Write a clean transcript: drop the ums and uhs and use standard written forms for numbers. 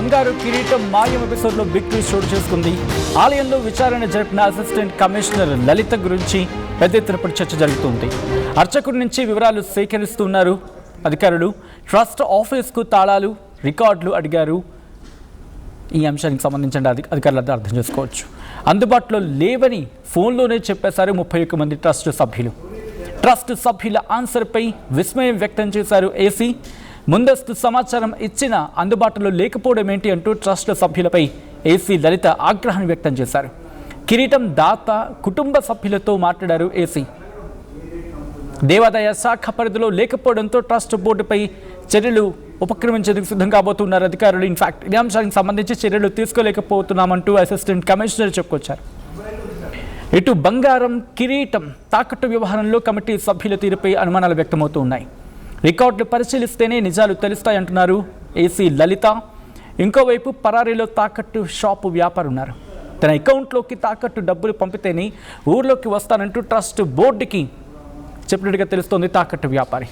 బంగారు కిరీటం మాయం ఎపిసోడ్లో బిగ్ ట్విస్ట్ చోటు చేసుకుంది. ఆలయంలో విచారణ జరిపిన అసిస్టెంట్ కమిషనర్ లలిత గురించి పెద్ద ఎత్తున చర్చ జరుగుతుంది. అర్చకుడి నుంచి వివరాలు సేకరిస్తున్నారు అధికారులు. ట్రస్ట్ ఆఫీస్కు తాళాలు, రికార్డులు అడిగారు. ఈ అంశానికి సంబంధించిన అధికారులంతా అర్థం చేసుకోవచ్చు. అందుబాటులో లేవని ఫోన్లోనే చెప్పేశారు 31 మంది ట్రస్ట్ సభ్యులు. ట్రస్ట్ సభ్యుల ఆన్సర్పై విస్మయం వ్యక్తం చేశారు ఏసీ. ముందస్తు సమాచారం ఇచ్చిన అందుబాటులో లేకపోవడం ఏంటి అంటూ ట్రస్ట్ సభ్యులపై ఏసీ లలిత ఆగ్రహం వ్యక్తం చేశారు. కిరీటం దాత కుటుంబ సభ్యులతో మాట్లాడారు ఏసీ. దేవాదాయ శాఖ పరిధిలో లేకపోవడంతో ట్రస్ట్ బోర్డుపై చర్యలు ఉపక్రమించేందుకు సిద్ధం కాబోతున్నారు అధికారులు. ఇన్ఫాక్ట్ ఈ అంశానికి సంబంధించి చర్యలు తీసుకోలేకపోతున్నామంటూ అసిస్టెంట్ కమిషనర్ చెప్పుకొచ్చారు. ఇటు బంగారం కిరీటం తాకట్టు వ్యవహారంలో కమిటీ సభ్యుల తీరుపై అనుమానాలు వ్యక్తమవుతూ ఉన్నాయి. రికార్డులు పరిశీలిస్తేనే నిజాలు తెలుస్తాయంటున్నారు ఏసీ లలిత. ఇంకోవైపు పరారీలో తాకట్టు షాపు వ్యాపారి ఉన్నారు. తన అకౌంట్లోకి తాకట్టు డబ్బులు పంపితేనే ఊర్లోకి వస్తానంటూ ట్రస్ట్ బోర్డుకి చెప్పినట్టుగా తెలుస్తోంది తాకట్టు వ్యాపారి.